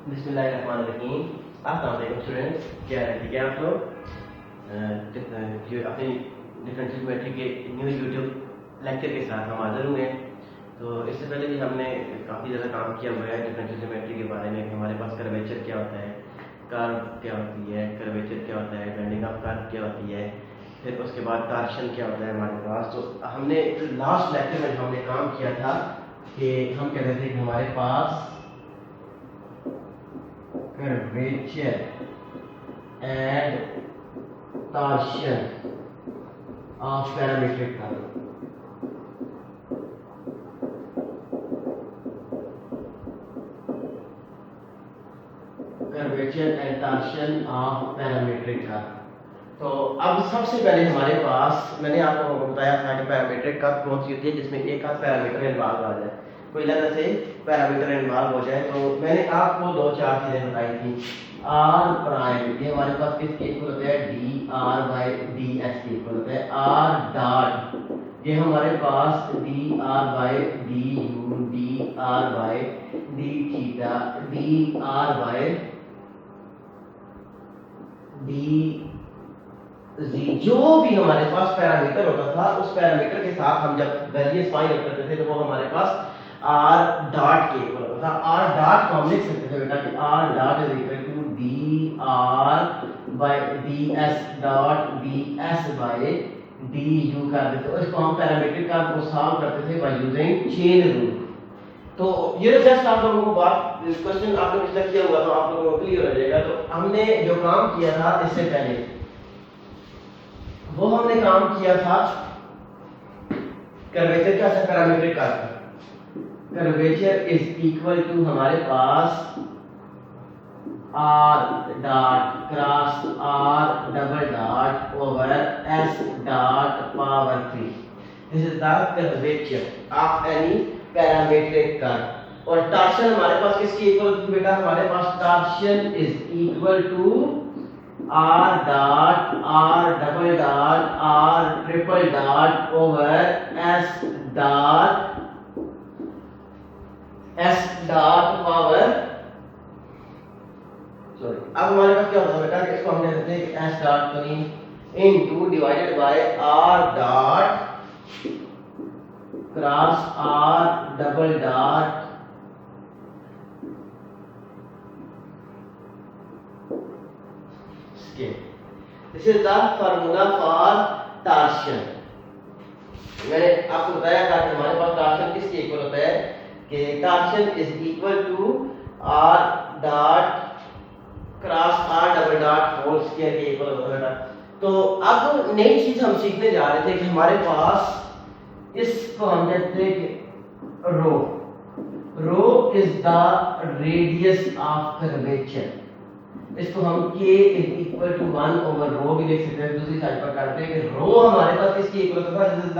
बिस्मिल्लाहिर्रहमानिर्रहीम। अस्सलाम वालेकुम स्टूडेंट्स, क्या है ठीक है आप लोग? जो अपने डिफरेंशियल ज्योमेट्री के न्यू यूट्यूब लेक्चर के साथ हम हाजिर हुए हैं। तो इससे पहले भी हमने काफ़ी ज़्यादा काम किया हुआ है डिफरेंशियल ज्योमेट्री के बारे में कि हमारे पास कर्वेचर क्या होता है, कर्व क्या होती है, कर्वेचर क्या होता है, बेंडिंग ऑफ कर्व क्या होती है, फिर उसके बाद टॉर्शन क्या होता है हमारे पास। तो हमने लास्ट लेक्चर में हमने काम किया था कि हम कहते थे कि हमारे पास curvature and torsion of parametric curve. Curvature and torsion of parametric curve. तो अब सबसे पहले हमारे पास मैंने आप लोगों को बताया था कि पैरामीट्रिक कर्व कौन सी होती है जिसमें एक आध पैरामीटर इन्वॉल्व आ जाए, कोई अलग से पैरामीटर इन्वॉल्व हो जाए। तो मैंने आपको दो चार चीजें बताई थी। आर प्राइम ये हमारे पास किसके इक्वल होता है, d r by d s के इक्वल होता है। आर डॉट ये हमारे पास d r by d u d r by d theta d r by d g, जो भी हमारे पास पैरामीटर होता था उस पैरामीटर के साथ हम जब वैल्यूज फाइंड आउट करते थे तो वो हमारे पास आर डॉट के इक्वल होता था। आर डॉट को हम लिख सकते थे बेटा कि r dot is equal to d r by d s dot d s by d u कर देते। तो इसको हम पैरामीट्रिक कर्व को सॉल्व करते थे बाय यूजिंग चेन रूल। तो ये जस्ट आप लोगों को बात क्वेश्चन आपने पिछला किया हुआ तो आप लोगों को क्लियर हो जाएगा। तो हमने जो काम किया था इससे पहले वो हमने काम किया था कर्वेचर का parametric curve. Curvature is equal to हमारे पास r dot cross r double dot over s dot power 3। This is the curvature of any parametric curve. और टॉर्शन हमारे पास किसकी इक्वल टू बेटा, हमारे पास torsion is equal to r dot r double dot r triple dot over s dot power sorry. अब हमारे पास क्या होता है बेटा, इसको हम लिखते हैं कि s dot 3 into divided by r dot cross r double dot scale. This is the formula for torsion. मैंने आपको बताया था कि हमारे पास टॉर्शन किसके इक्वल होता है कि torsion is equal to r dot cross r double dot whole square के इक्वल होता है। तो अब नई चीज हम सीखने जा रहे थे कि हमारे पास इसको हम कहते हैं कि rho is the radius of curvature. इसको हम k is equal to 1 over rho भी लिख सकते हैं। दूसरी साइड पर करते हैं कि रो हमारे पास किसके इक्वल होता है, this is the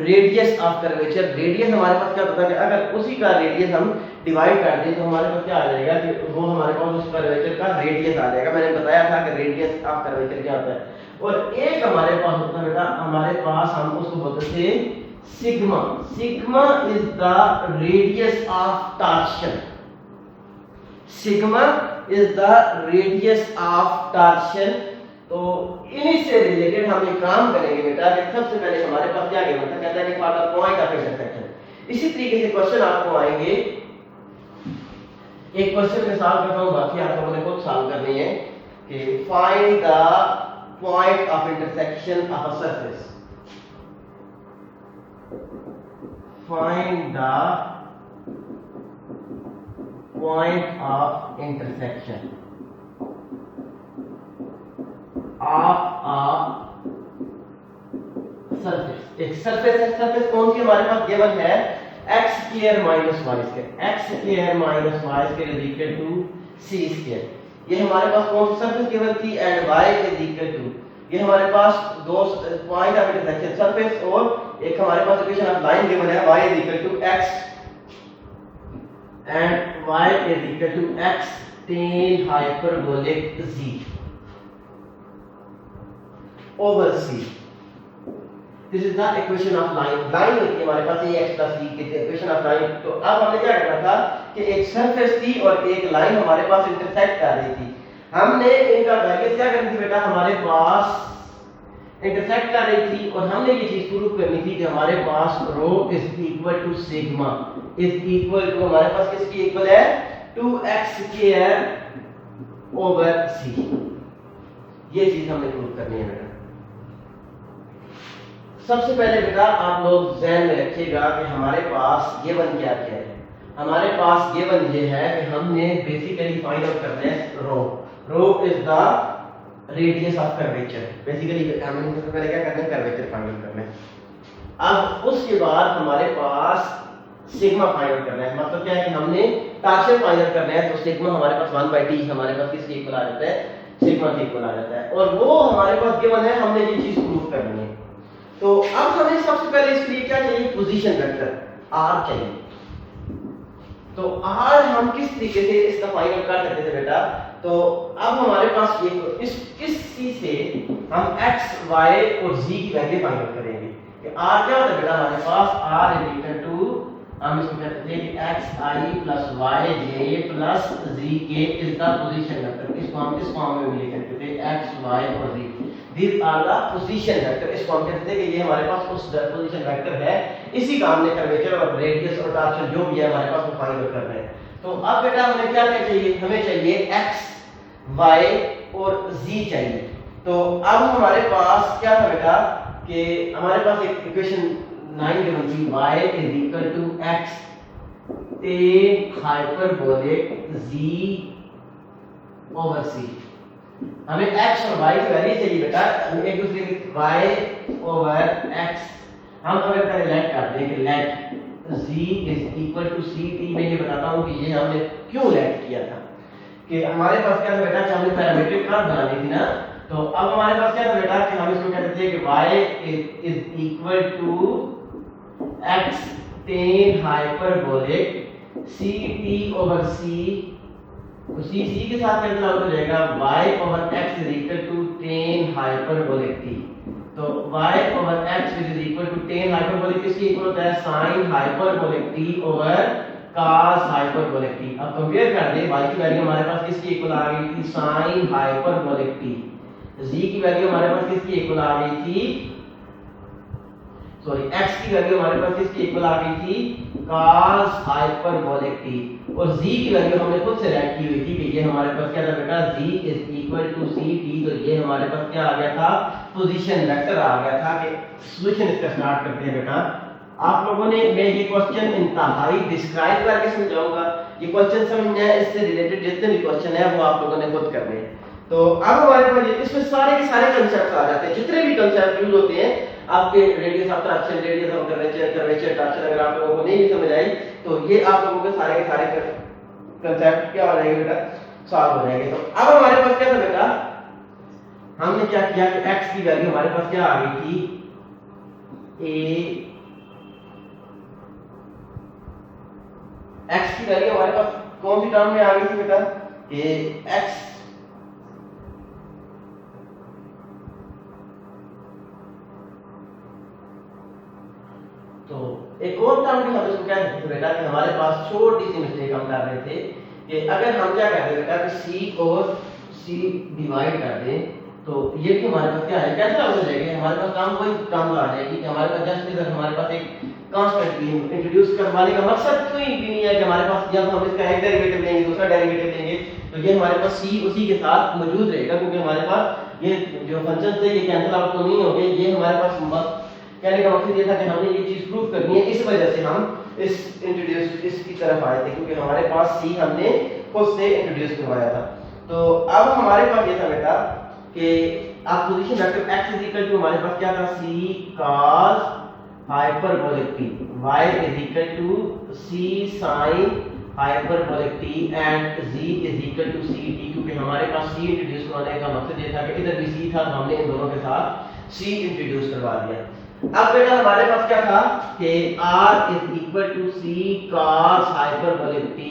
radius of curvature. Radius हमारे पास क्या होता है कि अगर उसी का रेडियस हम डिवाइड कर दें तो हमारे पास क्या आ जाएगा कि वो हमारे पास उस कर्वेचर का रेडियस आ जाएगा। मैंने बताया था कि रेडियस ऑफ कर्वेचर क्या होता है। और एक हमारे पास होता है बेटा, हमारे पास हम उसको बोलते थे sigma. Sigma is the radius of torsion. Sigma is the radius of torsion। तो इन्हीं से रिलेटेड हम एक काम करेंगे बेटा कि सबसे पहले हमारे पास क्या गिवन था, कहता है कि find the point of intersection. इसी तरीके से क्वेश्चन आपको आएंगे, एक क्वेश्चन में सॉल्व करता हूं, बाकी आप लोगों ने खुद सॉल्व करनी है कि find the point of intersection of a surface. Find the point of intersection of a surface। एक सरफेस है, सरफेस कौन सी हमारे पास गिवन है, x square minus y square. x square minus y square is equal to c square. ये हमारे पास कौन सी सरफेस गिवन थी, and y is equal to, ये हमारे पास दो पॉइंट ऑफ इंटरसेक्शन सरफेस और एक हमारे पास इक्वेशन ऑफ लाइन गिवन है, y is equal to x and y is equal to x tan hyperbolic z over c। This is the equation of line. Line होती है हमारे पास ये x plus c की इक्वेशन ऑफ लाइन। तो अब हमने क्या करना था कि एक सरफेस थी और एक लाइन हमारे पास इंटरसेक्ट कर रही थी। हमने इनका वैल्यूज क्या करनी थी बेटा, हमारे पास इंटरसेक्ट कर रही थी और हमने ये चीज प्रूव करनी थी कि हमारे पास rho is equal to sigma is equal to, हमारे पास किसकी इक्वल है, 2x स्क्वायर ओवर c। ये चीज हमने प्रूव करनी है बेटा। सबसे पहले बेटा आप लोग ध्यान में रखिएगा कि हमारे पास गिवन क्या क्या है। हमारे पास गिवन ये है कि हमने बेसिकली फाइंड आउट करना है rho. Rho is the radius of curvature. Basically हमने सबसे पहले क्या करना है, कर्वेचर फाइंड आउट करना है। अब उसके बाद हमारे पास सिग्मा फाइंड आउट करना है। मतलब क्या है कि हमने टार्शन फाइंड आउट करना है। तो सिग्मा हमारे पास 1/t हमारे पास किसके इक्वल आ जाता है, सिग्मा के इक्वल आ जाता है और वो हमारे पास गिवन है। हमने ये चीज प्रूव करनी है। तो अब हमें सबसे पहले इसके लिए क्या चाहिए, पोजीशन वेक्टर r चाहिए। तो r हम किस तरीके से इसका फाइंड आउट कर सकते थे बेटा। तो अब हमारे पास ये इस चीज से हम x y और z की वैल्यू फाइंड आउट करेंगे कि r क्या होता है बेटा, हमारे पास r इज इक्वल टू, हम इसको कहते हैं कि xi plus yj plus zk is the position vector. इसको हम किस फॉर्म में लिख सकते थे, x y और z, these are the position vector। इसको हम कहते हैं कि ये हमारे पास उस पोजीशन वेक्टर है। इसी का हमने कर्वेचर और रेडियस और टार्शन जो भी है हमारे पास वो फाइंड आउट करना है। तो अब बेटा हमें क्या क्या चाहिए, हमें चाहिए x y और z चाहिए। तो अब हमारे पास क्या था बेटा कि हमारे पास एक इक्वेशन 9 गिवन थी, y is equal to x tan hyperbolic z over c। हमें x और y की वैल्यू चाहिए बेटा। हम एक दूसरे की y ओवर x हम अगर पहले लेट कर दें कि let z is equal to ct। मैं ये बताता हूं कि ये हमने क्यों लेट किया था कि हमारे पास क्या था बेटा कि हमने पैरामीट्रिक कर्व बनानी थी ना। तो अब हमारे पास क्या था बेटा कि हम इसको कहते थे कि y is equal to x tan hyperbolic ct over c। उसी c के साथ कैंसिल आउट हो जाएगा, y over x is equal to tan hyperbolic t। तो y over x is equal to tan hyperbolic किसके इक्वल होता है, sin hyperbolic t over cos hyperbolic t। अब कंपेयर कर दें, y की वैल्यू हमारे पास किसकी इक्वल आ गई थी, sin हाइपरबोलिक t। z की वैल्यू हमारे पास किसकी इक्वल आ गई थी, सॉरी x की वैल्यू हमारे पास किसकी इक्वल आ गई थी, cos हाइपरबोलिक t। और z की वैल्यू हमने खुद से रैट की हुई थी कि ये हमारे पास क्या था बेटा, z is equal to ct। तो ये हमारे पास क्या आ गया था, पोजीशन वेक्टर आ गया था। कि सॉल्यूशन इसका स्टार्ट करते हैं बेटा। आप लोगों ने, मैं ये क्वेश्चन इंतहाई डिस्क्राइब करके समझाऊंगा। ये क्वेश्चन समझना है, इससे रिलेटेड जितने भी क्वेश्चन है वो आप लोगों ने खुद करने हैं। तो अब हमारे पास इसमें सारे के सारे कांसेप्ट आ जाते हैं, जितने भी कांसेप्ट यूज होते हैं आपके radius of transition, radius of curvature torsion. अगर आप लोगों को नहीं भी समझ आई तो ये आप लोगों के सारे कांसेप्ट क्या हो जाएंगे बेटा, सॉल्व हो जाएंगे। तो अब हमारे पास क्या था बेटा, हमने क्या किया कि x की वैल्यू हमारे पास क्या आ गई थी, x की वैल्यू हमारे पास कौन सी टर्म में आ गई थी बेटा, कि x तो एक और टर्म भी हम इसको क्या कहते थे बेटा कि हमारे पास छोटी सी मिस्टेक हम कर रहे थे कि अगर हम क्या करते बेटा कि c को c डिवाइड कर दें तो ये भी हमारे पास क्या है, कैसे हो जाएगा, हमारे पास काम कोई काम आ जाएगी कि हमारे पास जस्ट इधर हमारे पास एक कांस्टेंट भी इंट्रोड्यूस करवाने का मकसद कोई भी नहीं है कि हमारे पास जब हम इसका एक डेरिवेटिव लेंगे दूसरा डेरिवेटिव लेंगे तो ये हमारे पास c उसी के साथ मौजूद रहेगा। क्योंकि हमारे पास ये जो फंक्शन थे ये कैंसिल आउट तो नहीं होंगे। ये हमारे पास कहने का मकसद ये था कि हमने ये चीज प्रूव करनी है, इस वजह से हम इसकी तरफ आए थे क्योंकि हमारे पास c हमने खुद से इंट्रोड्यूस करवाया था। तो अब हमारे पास ये था बेटा कि आप position vector x is equal to हमारे पास क्या था, c cos hyperbolic t, y is equal to c sin hyperbolic t and z is equal to ct। क्योंकि हमारे पास c इंट्रोड्यूस करवाने का मकसद ये था कि इधर भी c था तो हमने इन दोनों के साथ c इंट्रोड्यूस करवा दिया। अब बेटा हमारे पास क्या था कि r is equal to c cos hyperbolic t,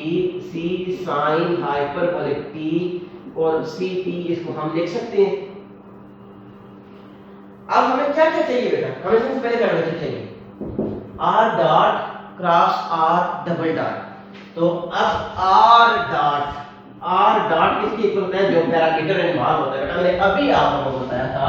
c sin hyperbolic t और ct, इसको हम लिख सकते हैं। अब हमें क्या क्या चाहिए बेटा, हमें सबसे पहले कर्वेचर चाहिए r dot cross r double dot. तो अब r डॉट किसके इक्वल होता है, जो पैरामीटर इन्वॉल्व होता है बेटा। मैंने अभी आपको बताया था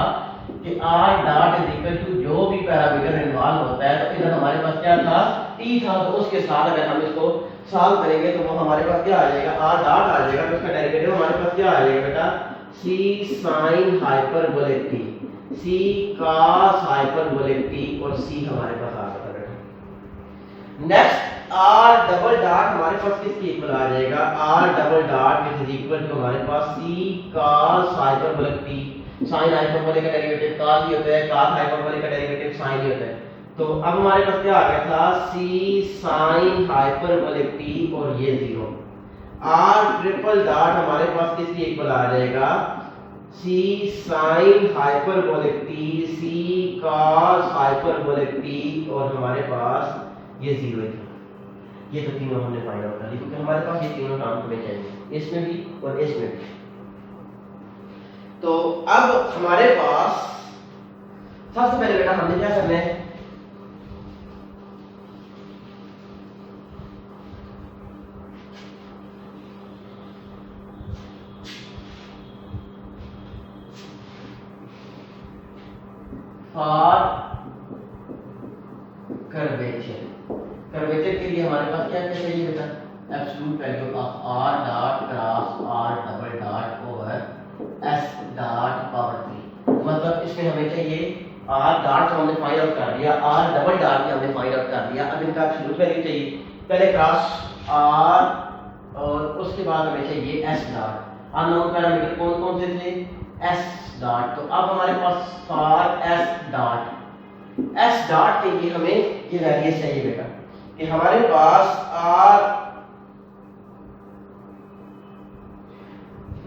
कि r dot is equal to जो भी पैरामीटर इन्वॉल्व होता है। तो इधर हमारे पास क्या था, t था, तो उसके साथ अगर हम इसको सॉल्व करेंगे तो वो हमारे पास क्या आ जाएगा, r डॉट आ जाएगा। तो उसका डेरिवेटिव हमारे पास क्या आ जाएगा बेटा, c sin hyperbolic t, c cos hyperbolic t और c हमारे पास आ गया बेटा। नेक्स्ट r डबल डॉट हमारे पास किसके इक्वल आ जाएगा, r double dot is equal to हमारे पास c cos hyperbolic t। sin hyperbolic का डेरिवेटिव cos ही होता है, cos हाइपरबोलिक का डेरिवेटिव sin ही होता है। तो अब हमारे पास क्या आ गया था, c sin हाइपरबोलिक t और ये 0। r ट्रिपल डॉट हमारे पास किसके इक्वल आ जाएगा, c sin hyperbolic t, c cos hyperbolic t और हमारे पास ये 0 ही था। ये तो तीनों हमने फाइंड आउट कर ली, क्योंकि हमारे पास ये तीनों काम हमें चाहिए, इसमें भी और इसमें भी। तो अब हमारे पास सबसे पहले बेटा हमने क्या करना है, फॉर कर्वेचर के लिए हमारे पास क्या क्या चाहिए बेटा, absolute value of r dot cross r double dot over s dot power 3। मतलब इसमें हमें चाहिए r डॉट को हमने फाइंड आउट कर दिया, r डबल डॉट भी हमने फाइंड आउट कर दिया। अब इनका एब्सोल्यूट वैल्यू चाहिए, पहले क्रॉस r और उसके बाद हमें चाहिए s डॉट। अननोन पैरामीटर कौन कौन से थे, s डॉट। तो अब हमारे पास फॉर s डॉट के लिए हमें ये वैल्यूज चाहिए बेटा कि हमारे पास r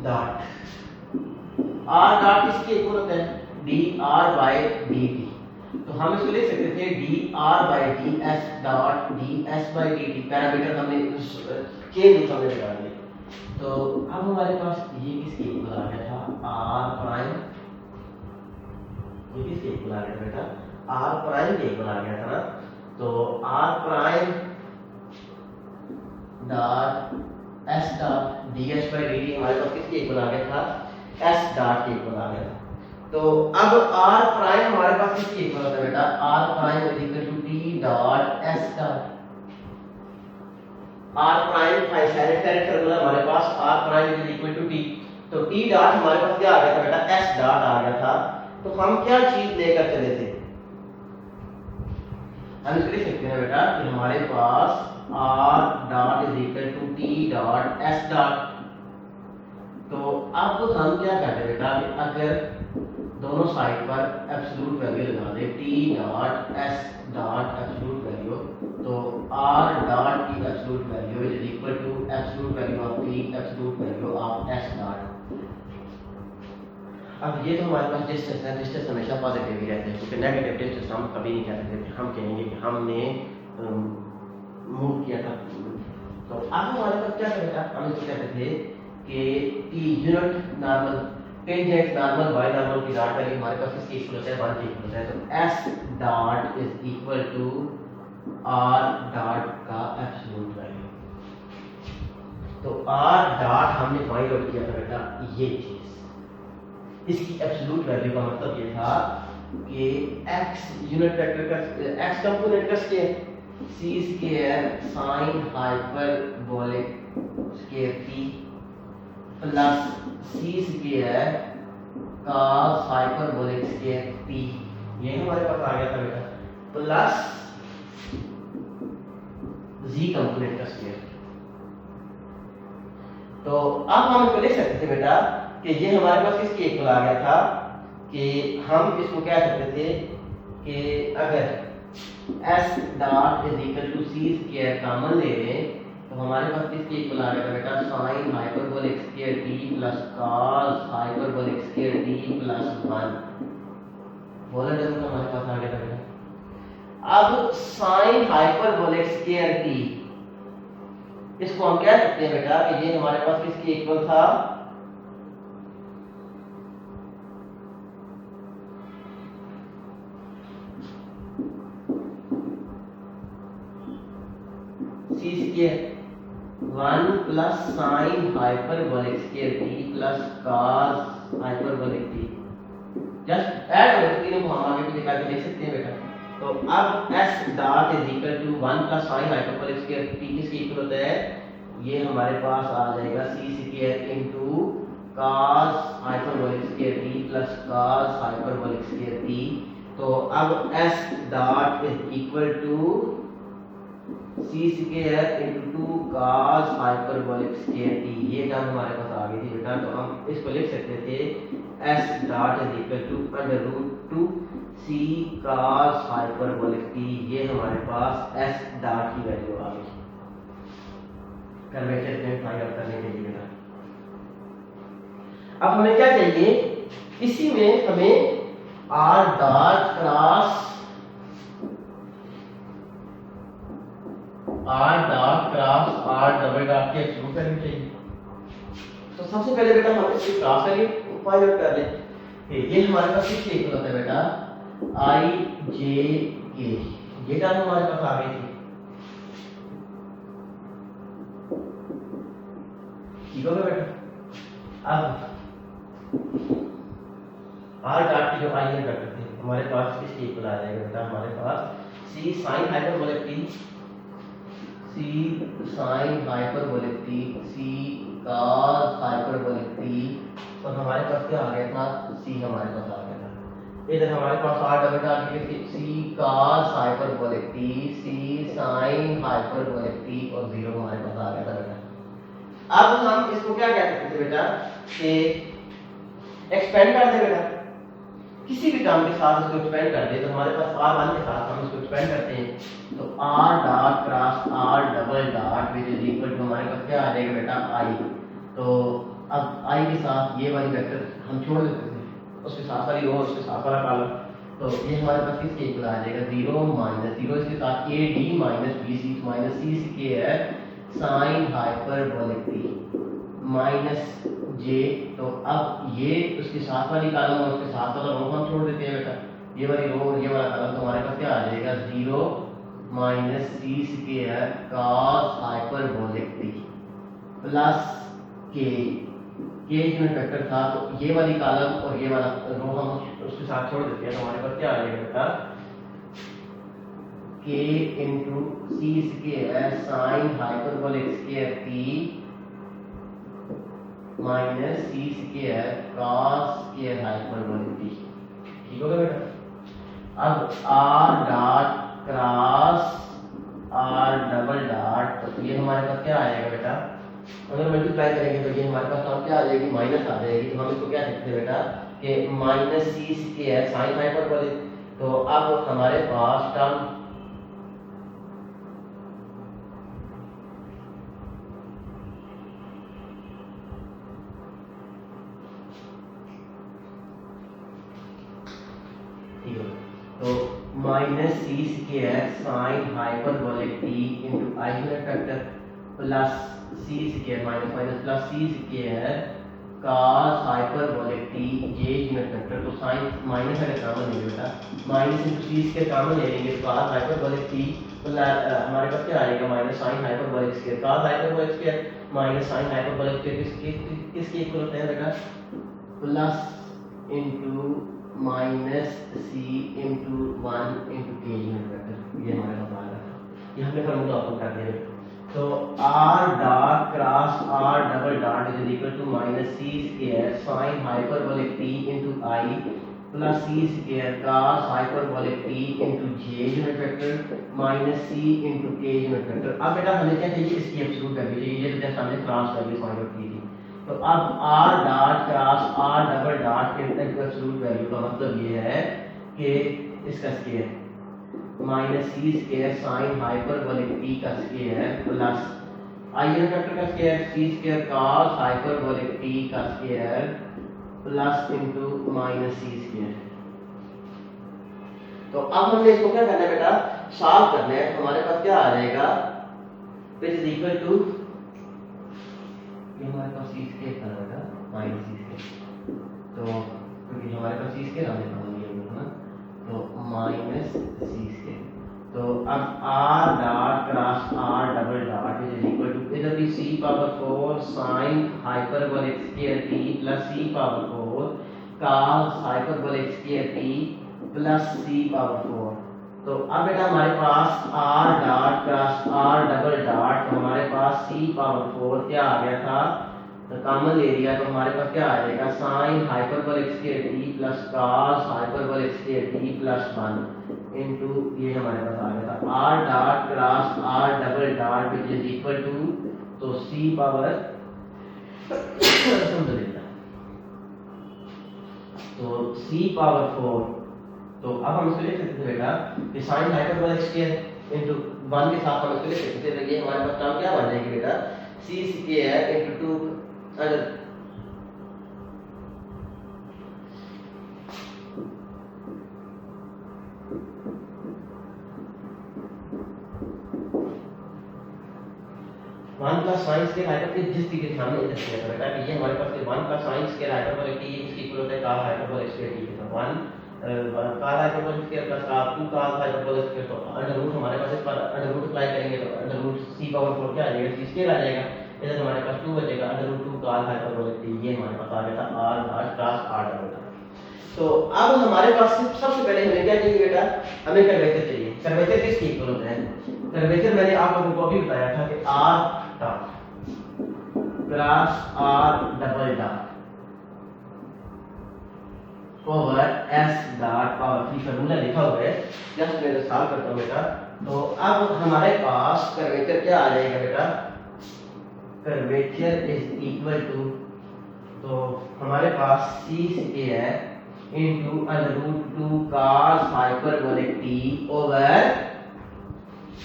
डॉट किसके इक्वल होता है, dr बाय dt। तो हम इसको लिख सकते थे dr by ds dot ds by dt। Parameter हमने चेंज हमने लगा दिए। तो अब हमारे पास ये किसके इक्वल आ गया था, r प्राइम, ये किसके इक्वल आ गया बेटा, r प्राइम के इक्वल आ गया था ना। तो r prime dot s dot ds by dt हमारे पास किसके इक्वल आ गया था, s डॉट के इक्वल आ गया था। तो अब r प्राइम हमारे पास किसके इक्वल होता है बेटा, r prime is equal to t dot s dot. r prime silent character मतलब हमारे पास r prime is equal to t। तो t डॉट हमारे पास क्या आ गया था बेटा, s डॉट आ गया था। तो हम क्या चीज लेकर चले थे, हम इसको लिख सकते हैं बेटा कि हमारे पास r dot is equal to t dot s dot. तो अब हम क्या करते हैं बेटा, अगर दोनों साइड पर एब्सोल्यूट वैल्यू लगा दे, t dot s dot absolute value, तो r डॉट की absolute value is equal to absolute value of t absolute value of s dot. अब ये तो हमारे पास डिस्टेंस है, डिस्टेंस हमेशा पॉजिटिव ही रहते हैं, क्योंकि नेगेटिव डिस्टेंस हम कभी नहीं कह सकते, हम कहेंगे कि हमने मूव किया था। तो अब हमारे पास क्या करेगा, हम इसको कहते थे कि unit normal tangent normal y normal की डॉट वैल्यू हमारे पास इसके इक्वल होता है 1 के इक्वल होता है। तो s dot is equal to r dot का एब्सोल्यूट वैल्यू। तो r डॉट हमने फाइंड आउट किया था बेटा, ये चीज इसकी एब्सोल्यूट वैल्यू का मतलब ये था कि x यूनिट वेक्टर का x कंपोनेंट का square c square sin hyperbolic square t plus c square cos hyperbolic square t, ये हमारे पास आ गया था बेटा, प्लस z कंपोनेंट का स्क्वायर। तो अब हम इसको लिख सकते थे बेटा कि ये हमारे पास किसके इक्वल आ गया था, कि हम इसको क्या कहते थे कि अगर s dot is equal to c square common ले लें तो हमारे पास किसके इक्वल आ गया बेटा, sin hyperbolic square t plus cos hyperbolic square t plus 1 बोला टर्म का हमारे पास आ गया था बेटा। अब sin हाइपरबोलिक स्क्वायर t इसको हम क्या कहते हैं बेटा कि ये हमारे पास किसके इक्वल था, 1 plus sine hyperbolic square T plus cos hyperbolic T, just add हो तीनों को हम आगे भी दिखा के देख सकते हैं बेटा। तो अब s dot is equal to 1 plus sine hyperbolic square t किसके इक्वल होता है, ये हमारे पास आ जाएगा c square into cos hyperbolic square t plus cos hyperbolic square t। तो अब s dot is equal to c square into cos hyperbolic square t, ये टर्म हमारे पास आ गई थी बेटा। तो हम इसको लिख सकते थे s dot is equal to under root 2 c cos hyperbolic t, ये हमारे पास s डॉट की वैल्यू आ गई कर्वेचर में फाइंड आउट करने के लिए। अब हमें क्या चाहिए, इसी में हमें r dot cross r double dot के शुरू करनी चाहिए। तो सबसे पहले बेटा हम इसको क्रॉस करके फाइंड आउट कर लें। ये हमारे पास किसके इक्वल होता है बेटा, i j k, ये टर्म हमारे पास आ गई थी, ठीक हो गया बेटा। अब r डॉट की जो आइगन वेक्टर थे हमारे पास किसके इक्वल आ जाएगा बेटा, हमारे पास c sin hyperbolic t, c sin hyperbolic t, c cos hyperbolic t, और हमारे पास क्या आ गया था, c हमारे पास आ गया था। इधर हमारे पास r डबल डॉट की c cos hyperbolic t, c sin hyperbolic t और 0 हमारे पास आ गया था बेटा। अब हम इसको क्या कह सकते थे बेटा, कि एक्सपेंड कर दे बेटा, किसी भी टर्म के साथ इसको एक्सपेंड कर दे। तो हमारे पास r1 के साथ हम इसको एक्सपेंड करते हैं, तो r dot cross r double dot which is equal to हमारे पास क्या आ जाएगा बेटा, i। तो अब i के साथ ये वाली वेक्टर हम छोड़ देते थे, उसके साथ वाली रो, उसके साथ वाला कॉलम, तो ये हमारे पास किसके इक्वल आ जाएगा, 0 माइनस 0 इसके साथ ad minus bc minus c square sin hyperbolic t minus j। तो अब ये उसके साथ वाली कॉलम और उसके साथ वाला रो हम छोड़ देते हैं बेटा, ये वाली रो और ये वाला कॉलम, तो हमारे पास क्या आ जाएगा, 0 minus c square cos hyperbolic t plus k, k unit vector था, तो ये वाली कॉलम और ये वाला रो हम उसके साथ छोड़ देते हैं। तो हमारे पास क्या आ जाएगा बेटा, k into c square sin hyperbolic square t minus c square cos square hyperbolic t, ठीक हो गया बेटा। अब r dot cross r double dot, तो ये हमारे पास क्या आ जाएगा बेटा, अगर मल्टीप्लाई करेंगे तो ये हमारे पास क्या आ जाएगी, माइनस आ जाएगी। तो हम इसको क्या लिखते हैं बेटा, कि minus c square sin hyperbolic. तो अब हमारे पास टर्म तो minus c square sine hyperbolic t into i unit vector plus c square minus minus plus c square cos hyperbolic t j unit vector. तो साइन माइनस अगर common लेंगे बेटा, minus into c square common ले लेंगे, तो cos hyperbolic t हमारे पास क्या आएगा, minus sine hyperbolic square cos hyperbolic square minus sine hyperbolic square किसके इक्वल होता है बेटा, plus into minus c into 1 into k unit vector. ये हमारे पास आ रहा है, ये हमने फॉर्मूला ओपन कर दिया। तो r dot cross r double dot is equal to minus c square sine hyperbolic t into i plus c square cos hyperbolic t into j unit vector minus c into k unit vector. अब बेटा हमें क्या चाहिए, इसकी absolute value चाहिए, ये तो जैसे हमने क्रॉस वैल्यू फाइंड आउट की थी। तो अब r dot cross r double dot के एब्सोल्यूट वैल्यू का मतलब ये है कि इसका square minus c square sine hyperbolic t का स्क्वायर प्लस आई यूनिट वेक्टर का स्क्वायर सी स्क्वायर cos हाइपरबोलिक t का square plus into minus c square. तो अब हमने इसको क्या करना है बेटा, सॉल्व करना है। हमारे पास क्या आ जाएगा, विच इज इक्वल टू, ये हमारे पास सी स्क्वायर था बेटा माइनस सी स्क्वायर, तो क्योंकि हमारे पास सी स्क्वायर हमने समझ लिया है ना, तो माइनस सी स्क्वायर। तो अब r dot cross r double dot is equal to, इधर इधर भी c power 4 sin hyperbolic square t plus c power 4 cos hyperbolic square t plus c power 4। तो अब बेटा हमारे पास r dot cross r double dot, तो हमारे पास c पावर 4 क्या आ गया था, तो कॉमन ले लिया, तो हमारे पास क्या आ जाएगा sin hyperbolic square t plus cos hyperbolic square t plus 1 into ये हमारे पास आ गया था r dot cross r double dot which is equal to, तो c पावर समझ लेना, तो c पावर 4। तो अब हम इसको लिख सकते हैं बेटा कि sin हाइपरबोलिक स्क्वायर इनटू 1 के साथ हम इसको लिख सकते हैं, तो ये हमारे पास टर्म क्या बन जाएगी बेटा, c square into 2 under one plus sine square hyperbolic, जिस तरीके से हमने इधर किया था बेटा कि ये हमारे पास 1 plus sine square hyperbolic t इसकी इक्वल होता है cos हाइपरबोलिक स्क्वायर t का 1 cos hyperbolic square plus cos 2 cos hyperbolic square, तो अंडर रूट हमारे पास इस पर अंडर रूट अप्लाई करेंगे तो अंडर रूट c पावर 4 क्या आ जाएगा, c स्क्वायर आ जाएगा, इधर हमारे पास 2 बचेगा under root 2 cos hyperbolic t, ये हमारे पास आ गया था r dot cross r double. तो अब हमारे पास सबसे पहले हमें क्या चाहिए बेटा, हमें कर्वेचर चाहिए। कर्वेचर किसके इक्वल होता है, कर्वेचर मैंने आप लोगों को अभी बताया था कि r dot cross r double dot over s dot power 3 formula लिखा हुआ है, जस्ट मैं सॉल्व करता हूं बेटा। तो अब हमारे पास कर्वेचर क्या आ जाएगा बेटा, कर्वेचर इज इक्वल टू, तो हमारे पास c square into under root 2 cos hyperbolic t over,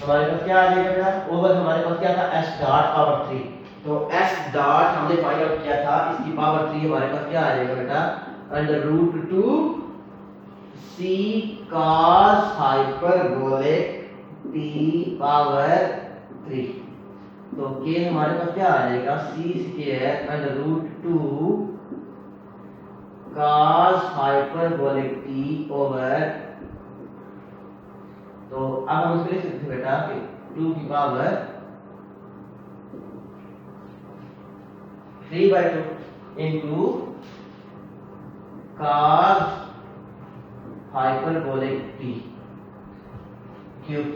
हमारे पास क्या आ जाएगा बेटा, ओवर हमारे पास क्या था s डॉट पावर 3, तो s डॉट हमने फाइंड आउट किया था, इसकी पावर 3 हमारे पास क्या आ जाएगा बेटा, under root 2 c cos hyperbolic t power 3, तो k हमारे पास क्या आ जाएगा, c square under root 2 cos hyperbolic t over, तो अब हम इसको लिख सकते हैं बेटा कि 2 की power 3/2 into cos hyperbolic t cube.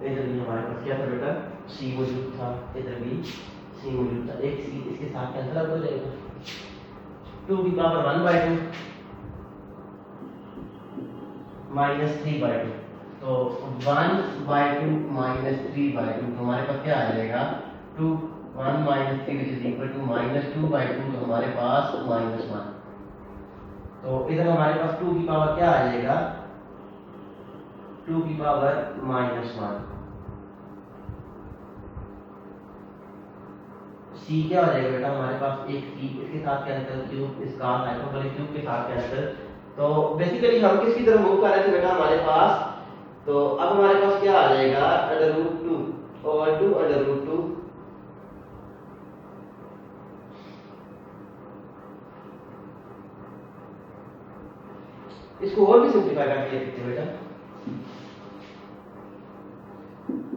इधर भी हमारे पास क्या था बेटा, c मौजूद था, इधर भी c मौजूद था, एक c इसके साथ कैंसिल हो जाएगा, 2 की पावर 1/2 माइनस 3/2, तो 1/2 माइनस 3/2, तो हमारे पास क्या आ जाएगा, 2 1 minus 3 is equal to minus 2/2, तो हमारे पास माइनस 1, तो इधर हमारे पास 2 की पावर क्या आ जाएगा, 2 की पावर माइनस 1, c क्या हो जाएगा बेटा, हमारे पास एक c इसके साथ कैंसिल, क्यूब इस cos हाइपरबोलिक क्यूब के साथ कैंसिल, तो बेसिकली हम किसकी तरफ मूव कर रहे थे बेटा हमारे पास, तो अब हमारे पास क्या आ जाएगा, under root 2 over 2 under root 2, इसको और भी सिंपलीफाई करके लिख सकते हैं बेटा,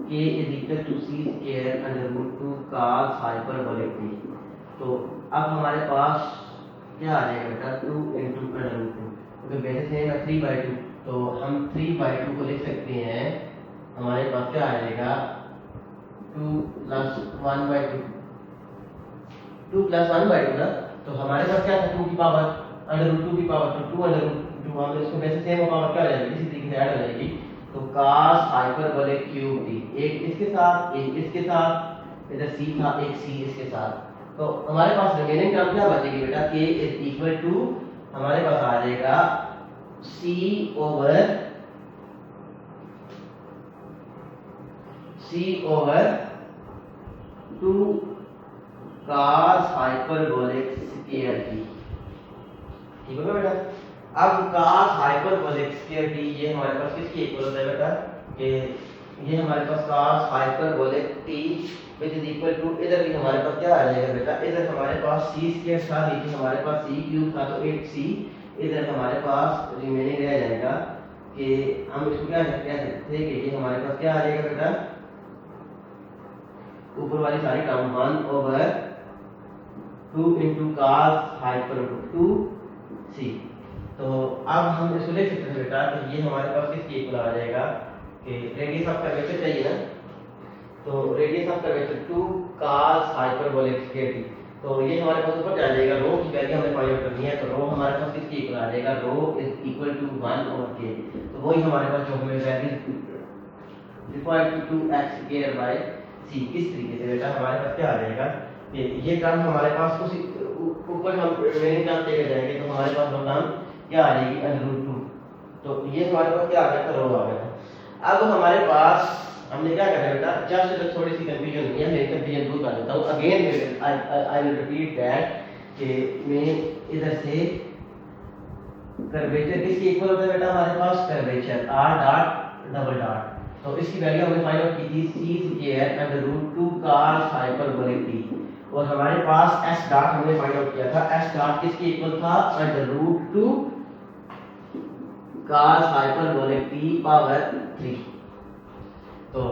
k is equal to c square under root 2 cos hyperbolic t, तो अब हमारे पास क्या आ जाएगा बेटा, 2 into अंडर रूट 2, क्योंकि बेसिस है 3/2, तो हम 3/2 को लिख सकते हैं, हमारे पास क्या आ जाएगा, 2 प्लस 1/2, 2 प्लस 1/2 ना, तो हमारे पास क्या था, 2 की पावर अंडर रूट 2 की पावर, तो 2 अंडर रूट 2, हम इसको बेसिस सेम पावर क्या हो जाएगी, इसी तरीके से ऐड हो जाएगी, तो cos हाइपरबोलिक क्यूब t, एक इसके साथ एक इसके साथ, इधर c था एक c इसके साथ, तो हमारे पास रिमेनिंग टर्म क्या बचेगी बेटा, k इज इक्वल टू हमारे पास आ जाएगा c over 2 cos hyperbolic square t, ठीक होगा बेटा। अब cos हाइपरबोलिक स्क्वायर t ये हमारे पास किसके इक्वल होता है बेटा, कि ये हमारे पास cos hyperbolic t which is equal to, इधर भी हमारे पास क्या आ जाएगा बेटा, इधर हमारे पास c स्क्वायर था, नीचे हमारे पास c क्यूब था, तो 8c, इधर हमारे पास रिमेनिंग रह जाएगा कि हम इसको क्या कह सकते हैं कि ये हमारे पास क्या आ जाएगा बेटा, ऊपर वाली सारी term 1/2 into cos hyperbolic 2c। तो अब हम इसको लिख सकते हैं बेटा कि ये हमारे पास किसके इक्वल आ जाएगा कि रेडियस ऑफ कर्वेचर चाहिए ना, तो radius of curvature 2 cos hyperbolic square t। तो ये हमारे पास ऊपर जा जाएगा, रो की वैल्यू हमें फाइंड आउट करनी है, तो रो हमारे पास किसके इक्वल आ जाएगा, रो इज इक्वल टू 1/k। तो वही हमारे पास जो हमें value equal to 2x square by c। इस तरीके से बेटा हमारे पास क्या आ जाएगा कि ये टर्म हमारे पास उसी ऊपर हम रिमेनिंग टर्म लेके जाएंगे, तो हमारे पास वो टर्म क्या आ जाएगी √2। तो ये हमारे पास क्या आ गया था, रो आ गया था। अब हमारे पास हमने क्या करना है बेटा, जस्ट थोड़ी सी कंफ्यूजन हुई है, मैं कंफ्यूजन दूर कर देता हूं। Again I will repeat that कि मैं इधर से कर्वेचर किसके इक्वल होता है बेटा, हमारे पास curvature r dot double dot. तो इसकी वैल्यू हमने फाइंड आउट की थी c square √2 cos hyperbolic t, और हमारे पास s डॉट हमने फाइंड आउट किया था, s डॉट किसके इक्वल था, √2 cos हाइपरबोलिक t पावर 3। तो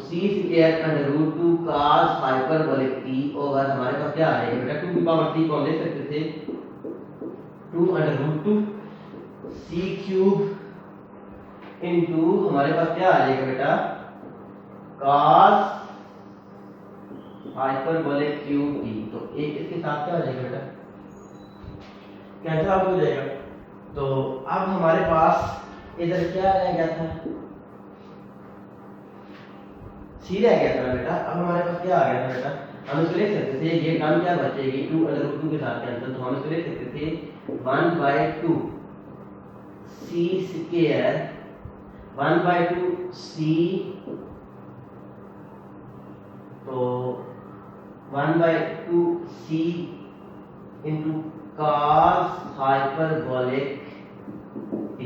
c square √2 cos hyperbolic t over हमारे पास क्या आ जाएगा बेटा, 2 की पावर 3 को हम ले सकते थे 2 √2 c क्यूब इनटू हमारे पास क्या आ जाएगा बेटा, cos हाइपरबोलिक क्यूब t। तो एक इसके साथ क्या हो जाएगा बेटा, कैंसिल आउट हो जाएगा। तो अब हमारे पास इधर क्या रह गया था, c रह गया था बेटा। अब हमारे पास क्या आ गया था बेटा, हम इसको लिख सकते थे, ये टर्म क्या बचेगी 2 √2 के साथ कैंसिल, तो हम इसको लिख सकते थे 1/2 c स्क्वायर 1/2 c, तो 1/2 c into cos hyperbolic t,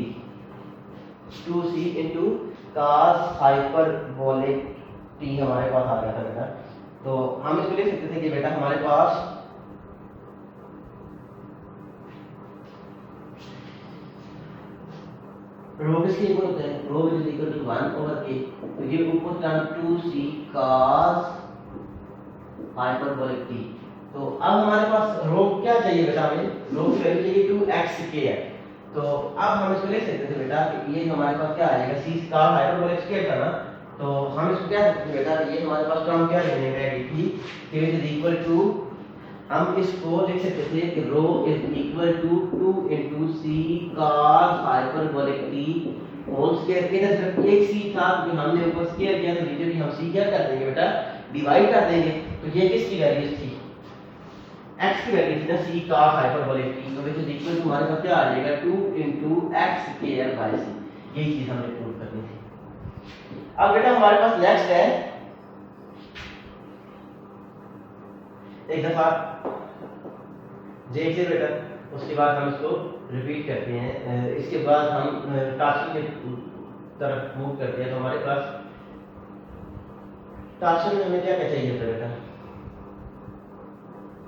2c into cos hyperbolic t हमारे पास आ गया था बेटा। तो हम इसको लिख सकते थे कि बेटा हमारे पास रो किसके इक्वल होता है, रो इज इक्वल टू 1/k। तो ये ऊपर term 2c cos hyperbolic t। तो अब हमारे पास रो क्या चाहिए बेटा, हमें रो की वैल्यू चाहिए 2x है। तो अब हम इसको ले सकते थे बेटा कि ये हमारे पास क्या आ जाएगा, c cos हाइपरबोलिक स्क्वायर था ना, तो हम इसको क्या सकते थे बेटा, ये हमारे पास टर्म क्या लेने रेडी थी कि इज इक्वल टू, हम इसको लिख सकते थे कि rho is equal to 2 into c cos hyperbolic t whole square. इधर सिर्फ एक c था क्योंकि हमने ऊपर स्क्वायर किया, तो नीचे भी हम c क्या कर देंगे बेटा, डिवाइड कर देंगे। तो ये किसकी वैल्यू थी, x की वैल्यू थी ना c cos हाइपरबोलिक t, तो विच इज इक्वल टू हमारे पास क्या आ जाएगा 2 into x square by c। यही चीज हमने प्रूव करनी थी। अब बेटा हमारे पास नेक्स्ट है, एक दफा देख से बेटा, उसके बाद हम इसको रिपीट करते हैं, इसके बाद हम टास्क की तरफ मूव करते हैं। तो हमारे पास टास्क में हमें क्या क्या चाहिए था बेटा,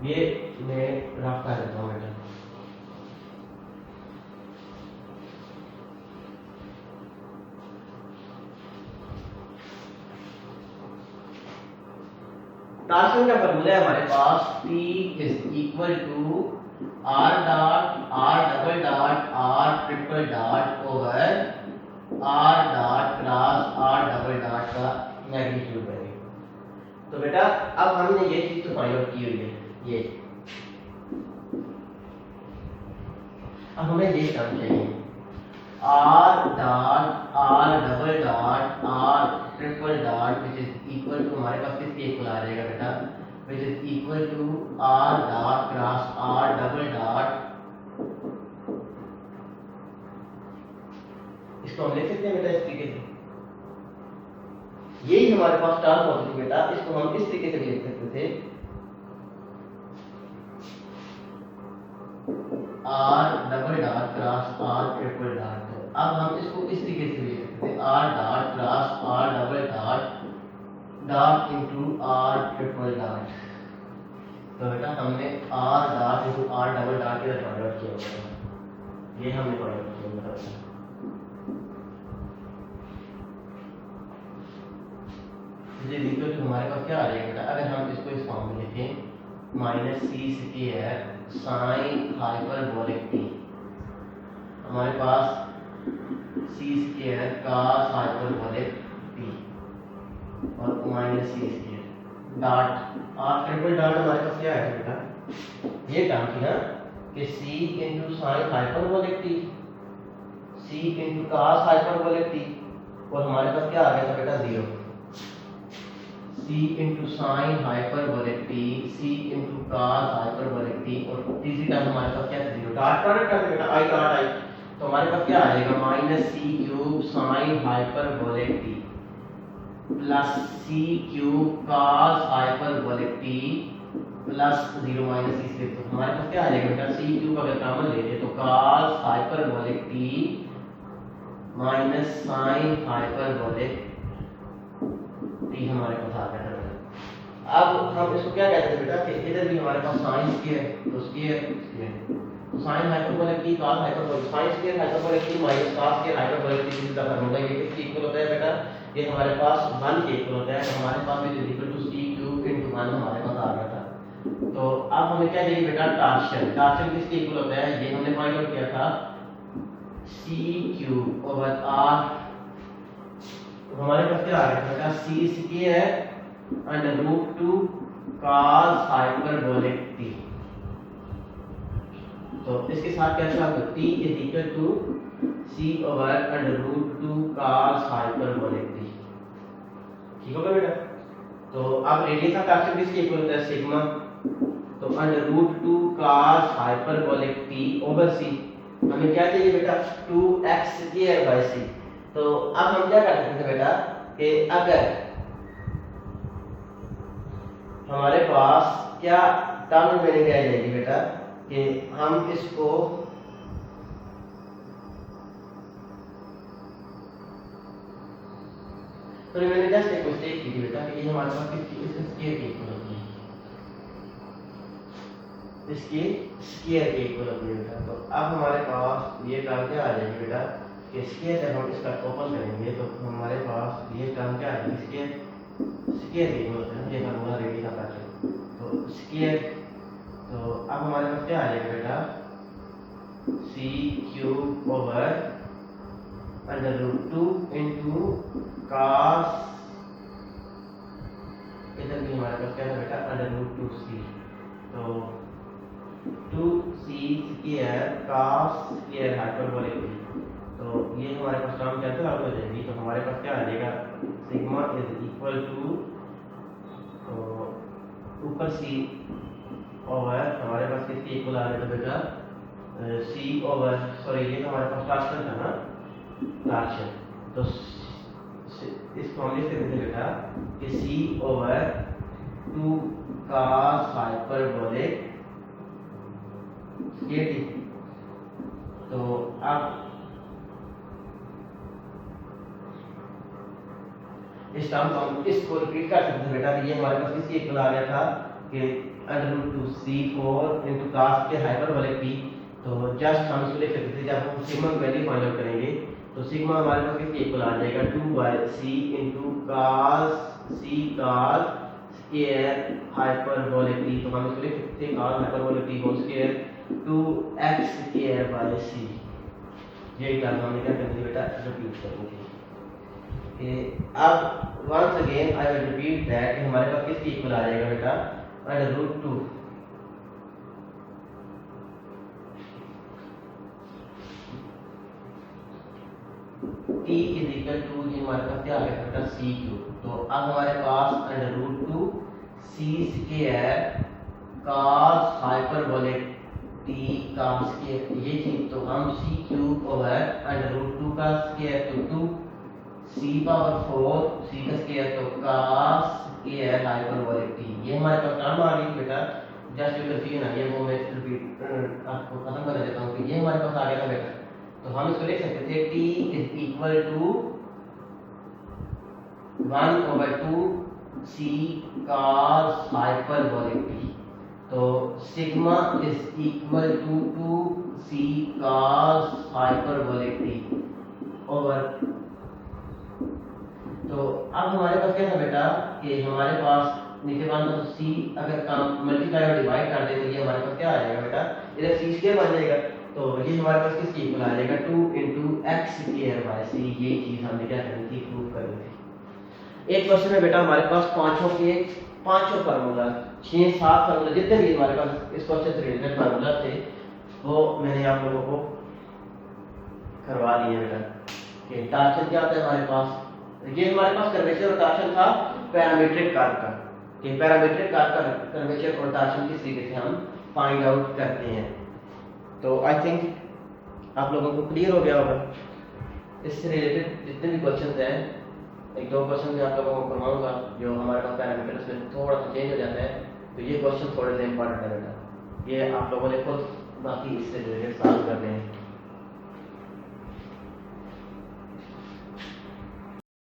ये मैं रफ कर देता हूँ बेटा। टार्शन का फॉर्मूला है हमारे पास P is equal to r dot r double dot r triple dot over r dot cross r double dot का मैग्नीट्यूड बनेगा। तो बेटा अब हमने ये चीज तो फाइंड आउट की हुई है, ये अब हमें ये टर्म चाहिए r dot r double dot r triple dot which is equal to हमारे पास किसके इक्वल आ जाएगा बेटा, which is equal to r dot cross r double dot. इसको हम लिख सकते हैं बेटा इस तरीके से, यही हमारे पास टर्म होती थी बेटा, इसको हम इस तरीके से लिख सकते थे r double dot cross r triple dot. अब हम इसको इस तरीके से लिख सकते हैं r dot cross r double dot dot into r triple dot. तो बेटा हमने r dot into r double dot के फाइंड आउट किया होगा, ये हमने फाइंड आउट किया होगा। ये देखो तो हमारे पास क्या आ जाएगा बेटा, अगर हम इसको इस फॉर्म में लिखें minus c square sine hyperbolic t, हमारे पास सी स्क्वायर कास हाइपरबोलिक टी और माइनस सी स्क्वायर डॉट और ट्रिपल डॉट हमारे पास क्या है बेटा, ये टर्म थी ना कि सी इंटू साइन हाइपरबोलिक टी, सी इंटू कास हाइपरबोलिक टी, और हमारे पास क्या आ गया था बेटा 0, c into sine hyperbolic t, c into cos hyperbolic t, और तीसरी टर्म हमारे पास क्या है 0। डॉट प्रोडक्ट करते बेटा i डॉट i, तो हमारे पास क्या आ जाएगा minus c cube sine hyperbolic t plus c cube cos hyperbolic t plus 0 minus c square, तो हमारे पास क्या आ जाएगा बेटा सी क्यूब अगर कॉमन ले ले तो cos hyperbolic t minus sine hyperbolic t हमारे पास आ गया था। अब हम इसको क्या कहते हैं बेटा कि इधर भी हमारे पास साइन स्क्वायर तो स्क्वायर तो sign hyperbolic T cos hyperbolic sine square hyperbolic t minus cos square hyperbolic T इसका फार्मूला ये किसके इक्वल होता है बेटा, ये हमारे पास 1 के इक्वल होता है, तो हमारे पास भी equal to c cube into 1 हमारे पास आ गया था। तो अब हमें क्या चाहिए बेटा टॉर्शन, टॉर्शन किसके इक्वल होता है, ये हमने फाइंड आउट किया था c क्यूब ओवर r, हमारे पास क्या आ गया बेटा c square under root 2 cos hyperbolic t, तो इसके साथ क्या था t is equal to c over under root 2 cos hyperbolic t, ठीक होगा बेटा। तो अब रेडियस ऑफ टॉर्शन किसके इक्वल होता है सिग्मा, तो under root 2 cos hyperbolic t over c, हमें क्या चाहिए बेटा 2x स्क्वायर बाय c। तो अब हम क्या कर सकते हैं बेटा कि अगर हमारे पास क्या टर्म में क्या जाएगी बेटा कि हम इसको तो मैंने जस्ट एक मिस्टेक की थी बेटा कि ये हमारे पास किसकी स्क्वायर के इक्वल होती है, इसकी स्क्वायर के इक्वल होती है बेटा। तो अब हमारे पास ये टर्म क्या आ जाएगी बेटा कि स्क्वायर जब हम इसका ओपन करेंगे तो हमारे पास ये टर्म क्या है स्क्वायर स्क्वायर के इक्वल होता है, ये फार्मूला रेडी का था तो स्क्वायर, तो अब हमारे पास क्या आ जाएगा बेटा c cube over under root 2 into cos, इधर भी हमारे पास क्या है बेटा अंडर रूट 2c, तो 2c square cos square hyperbolic t, तो ये हमारे पास टर्म कैंसिल आउट हो जाएगी, तो हमारे पास क्या आ जाएगा सिग्मा इज इक्वल टू, तो ऊपर c ओवर हमारे पास किसके इक्वल आ गया बेटा c ओवर सॉरी ये हमारे पास टॉर्शन था ना टॉर्शन, तो इस फॉर्मूले से लिखते बेटा कि c over 2 cos hyperbolic t, तो अब इस टर्म को हम इसको रिपीट कर सकते हैं बेटा कि ये हमारे पास किसके इक्वल आ गया था कि under root 2 c4 into cos के हाइपरबोलिक टी, तो जस्ट हम इसको लिख सकते थे जब हम सिग्मा की वैल्यू फाइंड आउट करेंगे तो सिग्मा हमारे पास किसके इक्वल आ जाएगा 2/c into cos c cos square hyperbolic t, तो हम इसको लिख सकते हैं cos hyperbolic t whole square 2x square by c, ये टर्म हमने क्या करनी बेटा रिपीट करनी थी। अब once again I will repeat that हमारे पास किसके इक्वल आ जाएगा बेटा under root 2 t is equal to, ये हमारे पास क्या आ गया बेटा c क्यूब, तो अब हमारे पास under root 2 c square cos hyperbolic t cos square ये चीज, तो हम c cube over under root 2 का स्क्वायर तो 2 c पावर 4 c का स्क्वायर तो cos स्क्वायर हाइपरबोलिक t, ये हमारे पास टर्म आ गई बेटा, जस्ट यू कंफ्यूजन आ गया वो मैं रिपीट आपको खत्म कर देता हूं कि ये हमारे पास आ गया था बेटा, तो हम इसको लिख सकते थे t is equal to 1/2 c cos hyperbolic t, तो sigma is equal to 2c cos hyperbolic t over, तो अब हमारे पास क्या था बेटा कि हमारे पास नीचे वन तो सी अगर काम मल्टीप्लाई और डिवाइड कर दे तो ये हमारे पास क्या आ जाएगा बेटा, इधर सी स्क्वायर बन जाएगा, तो ये हमारे पास किसके इक्वल आ जाएगा 2 x स्क्वायर बाय सी। ये चीज हमने क्या करनी थी, प्रूव करनी थी। एक क्वेश्चन में बेटा हमारे पास पांचों फार्मूला 6-7 फार्मूला जितने भी हमारे पास इस क्वेश्चन से रिलेटेड फार्मूला थे वो मैंने आप लोगों को करवा दिए बेटा। कि टार्शन क्या होता है हमारे पास, ये हमारे पास कर्वेचर और टार्शन था पैरामीट्रिक कार्व का, कि पैरामीट्रिक कार्व का कर्वेचर और टार्शन किस तरीके से हम फाइंड आउट करते हैं। तो आई थिंक आप लोगों को क्लियर हो गया होगा। इससे रिलेटेड जितने भी क्वेश्चन हैं, एक दो क्वेश्चन मैं आप लोगों को करवाऊंगा जो हमारे पास पैरामीटर्स में थोड़ा सा चेंज हो जाता है, तो ये क्वेश्चन थोड़े से इंपॉर्टेंट है बेटा, ये आप लोगों ने खुद बाकी इससे रिलेटेड सॉल्व करने हैं।